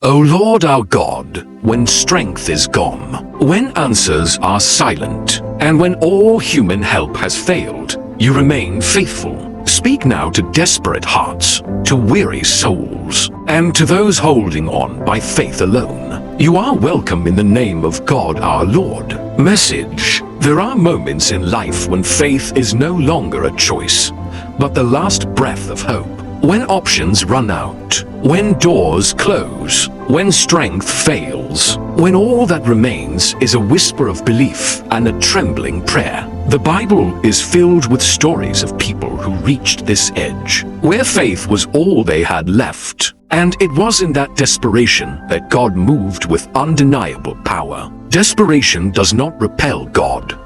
O Lord our God, when strength is gone, when answers are silent, and when all human help has failed, you remain faithful. Speak now to desperate hearts, to weary souls, and to those holding on by faith alone. You are welcome in the name of God our Lord. Message: there are moments in life when faith is no longer a choice, but the last breath of hope. When options run out, when doors close, when strength fails, when all that remains is a whisper of belief and a trembling prayer. The Bible is filled with stories of people who reached this edge, where faith was all they had left. And it was in that desperation that God moved with undeniable power. Desperation does not repel God.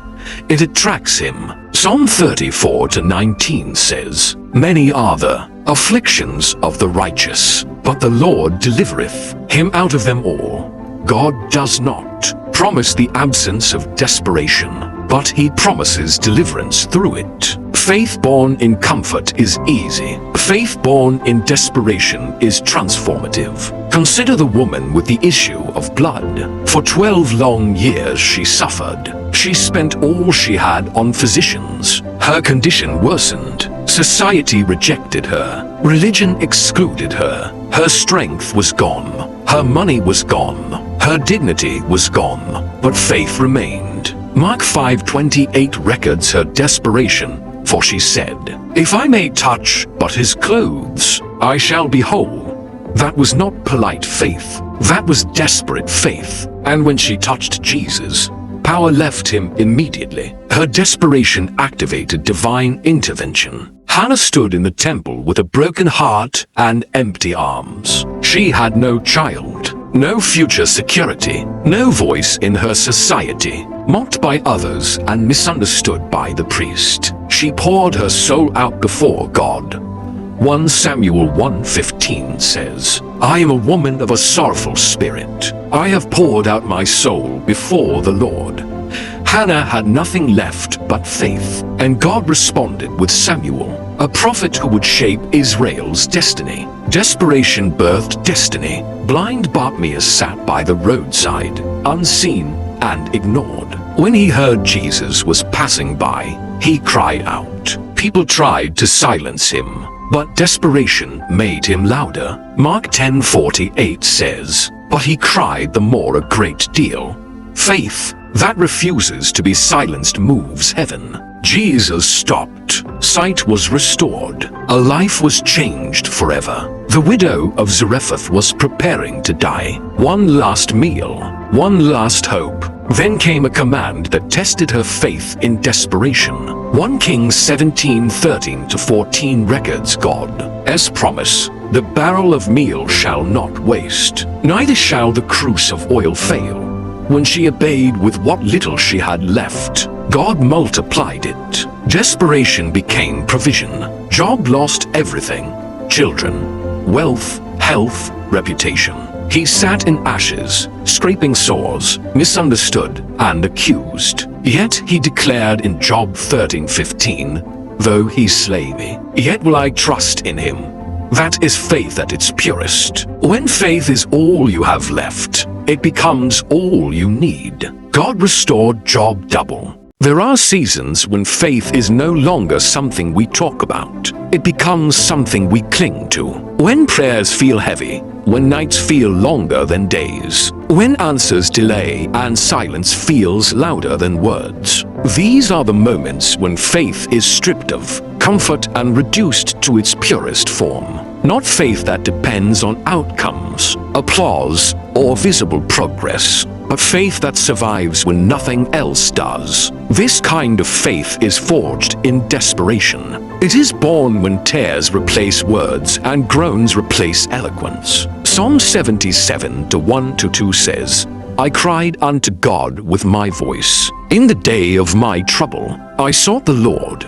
It attracts him. Psalm 34:19 says, "Many are the afflictions of the righteous, but the Lord delivereth him out of them all." God does not promise the absence of desperation, but he promises deliverance through it. Faith born in comfort is easy. Faith born in desperation is transformative. Consider the woman with the issue of blood. For 12 long years she suffered. She spent all she had on physicians. Her condition worsened. Society rejected her. Religion excluded her. Her strength was gone. Her money was gone. Her dignity was gone. But faith remained. Mark 5:28 records her desperation, for she said, "If I may touch but his clothes, I shall be whole." That was not polite faith. That was desperate faith. And when she touched Jesus, power left him immediately. Her desperation activated divine intervention. Hannah stood in the temple with a broken heart and empty arms. She had no child, no future security, no voice in her society. Mocked by others and misunderstood by the priest, she poured her soul out before God. 1 Samuel 1:15 says, "I am a woman of a sorrowful spirit. I have poured out my soul before the Lord." Hannah had nothing left but faith, and God responded with Samuel, a prophet who would shape Israel's destiny. Desperation birthed destiny. Blind Bartimaeus sat by the roadside, unseen and ignored. When he heard Jesus was passing by, he cried out. People tried to silence him, but desperation made him louder. Mark 10:48 says, "But he cried the more a great deal." Faith that refuses to be silenced moves heaven. Jesus stopped. Sight was restored. A life was changed forever. The widow of Zarephath was preparing to die. One last meal, one last hope. Then came a command that tested her faith in desperation. 1 Kings 17:13-14 records God's promise. "The barrel of meal shall not waste, neither shall the cruse of oil fail." When she obeyed with what little she had left, God multiplied it. Desperation became provision. Job lost everything: children, wealth, health, reputation. He sat in ashes, scraping sores, misunderstood and accused. Yet he declared in Job 13:15, "Though he slay me, yet will I trust in him." That is faith at its purest. When faith is all you have left, it becomes all you need. God restored Job double. There are seasons when faith is no longer something we talk about. It becomes something we cling to. When prayers feel heavy, when nights feel longer than days, when answers delay and silence feels louder than words. These are the moments when faith is stripped of comfort and reduced to its purest form. Not faith that depends on outcomes, applause, or visible progress, but faith that survives when nothing else does. This kind of faith is forged in desperation. It is born when tears replace words and groans replace eloquence. Psalm 77:1-2 says, "I cried unto God with my voice. In the day of my trouble, I sought the Lord."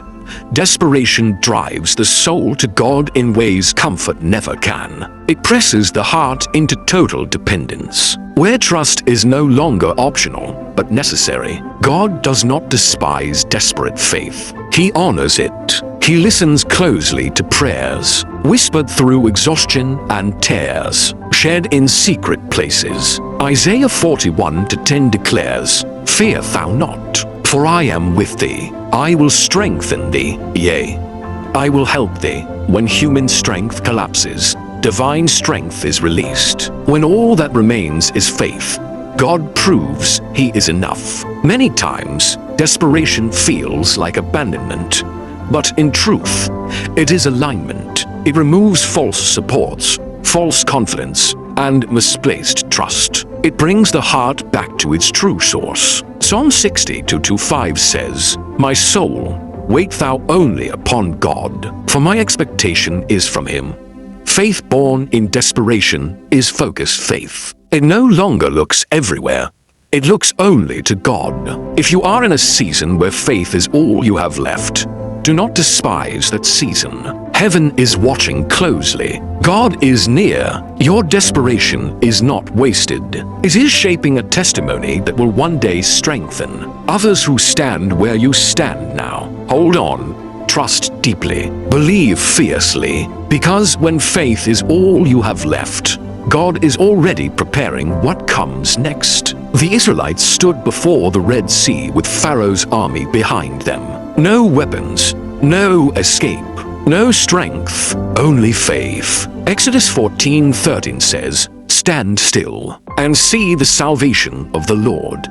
Desperation drives the soul to God in ways comfort never can. It presses the heart into total dependence, where trust is no longer optional, but necessary. God does not despise desperate faith. He honors it. He listens closely to prayers, whispered through exhaustion and tears, shed in secret places. Isaiah 41:10 declares, "Fear thou not, for I am with thee. I will strengthen thee, yea, I will help thee." When human strength collapses, divine strength is released. When all that remains is faith, God proves He is enough. Many times, desperation feels like abandonment, but in truth, it is alignment. It removes false supports, false confidence, and misplaced trust. It brings the heart back to its true source. Psalm 60:2-5 says, "My soul, wait thou only upon God, for my expectation is from Him." Faith born in desperation is focused faith. It no longer looks everywhere. It looks only to God. If you are in a season where faith is all you have left, do not despise that season. Heaven is watching closely. God is near. Your desperation is not wasted. It is shaping a testimony that will one day strengthen others who stand where you stand now. Hold on. Trust deeply. Believe fiercely. Because when faith is all you have left, God is already preparing what comes next. The Israelites stood before the Red Sea with Pharaoh's army behind them. No weapons, no escape, no strength, only faith. Exodus 14:13 says, "Stand still and see the salvation of the Lord."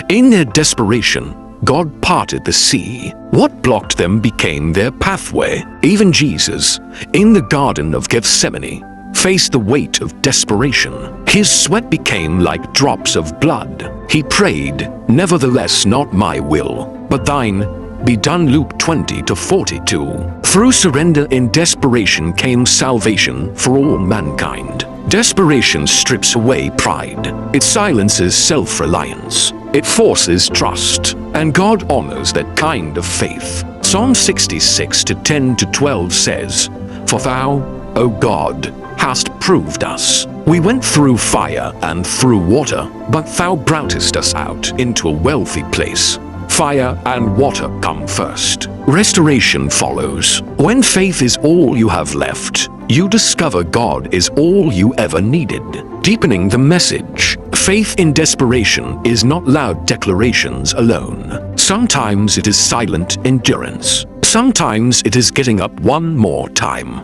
In their desperation, God parted the sea. What blocked them became their pathway. Even Jesus, in the Garden of Gethsemane, faced the weight of desperation. His sweat became like drops of blood. He prayed, "Nevertheless, not my will, but thine be done." Luke 20:42. Through surrender in desperation came salvation for all mankind. Desperation strips away pride. It silences self-reliance. It forces trust. And God honors that kind of faith. Psalm 66:10-12 says, "For thou, O God, hast proved us. We went through fire and through water, but thou broughtest us out into a wealthy place." Fire and water come first. Restoration follows. When faith is all you have left, you discover God is all you ever needed. Deepening the message. Faith in desperation is not loud declarations alone. Sometimes it is silent endurance. Sometimes it is getting up one more time.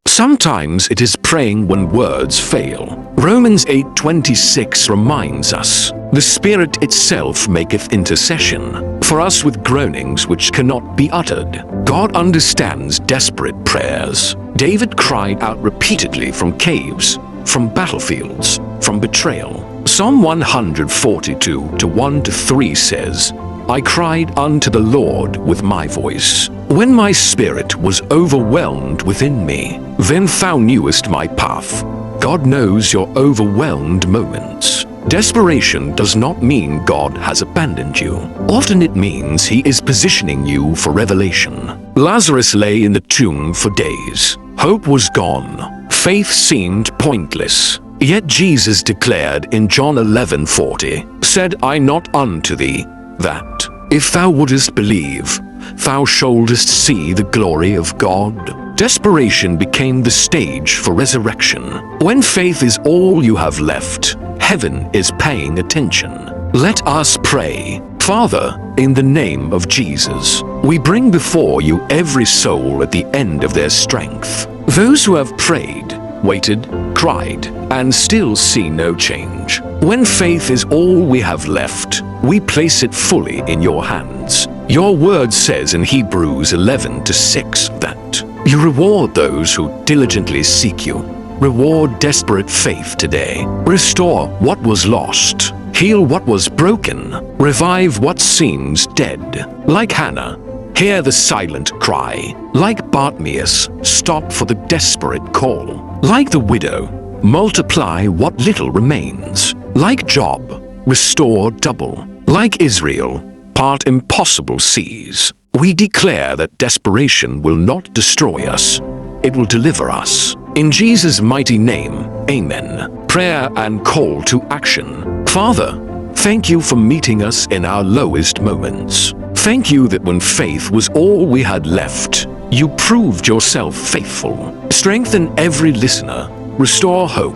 Sometimes it is praying when words fail. Romans 8:26 reminds us, "The Spirit itself maketh intercession for us with groanings which cannot be uttered." God understands desperate prayers. David cried out repeatedly from caves, from battlefields, from betrayal. Psalm 142:1-3 says, "I cried unto the Lord with my voice, when my spirit was overwhelmed within me. Then thou knewest my path." God knows your overwhelmed moments. Desperation does not mean God has abandoned you. Often it means He is positioning you for revelation. Lazarus lay in the tomb for days. Hope was gone. Faith seemed pointless. Yet Jesus declared in John 11:40, "Said I not unto thee, that, if thou wouldest believe, thou shouldest see the glory of God?" Desperation became the stage for resurrection. When faith is all you have left, heaven is paying attention. Let us pray. Father, in the name of Jesus, we bring before you every soul at the end of their strength. Those who have prayed, waited, cried, and still see no change. When faith is all we have left, we place it fully in your hands. Your word says in Hebrews 11:6 that you reward those who diligently seek you. Reward desperate faith today. Restore what was lost. Heal what was broken. Revive what seems dead. Like Hannah, hear the silent cry. Like Bartimaeus, stop for the desperate call. Like the widow, multiply what little remains. Like Job, restore double. Like Israel, part impossible seas. We declare that desperation will not destroy us. It will deliver us. In Jesus' mighty name, amen. Prayer and call to action. Father, thank you for meeting us in our lowest moments. Thank you that when faith was all we had left, you proved yourself faithful. Strengthen every listener, restore hope,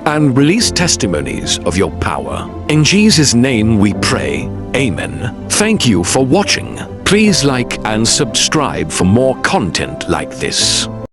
and release testimonies of your power. In Jesus' name we pray. Amen. Thank you for watching. Please like and subscribe for more content like this.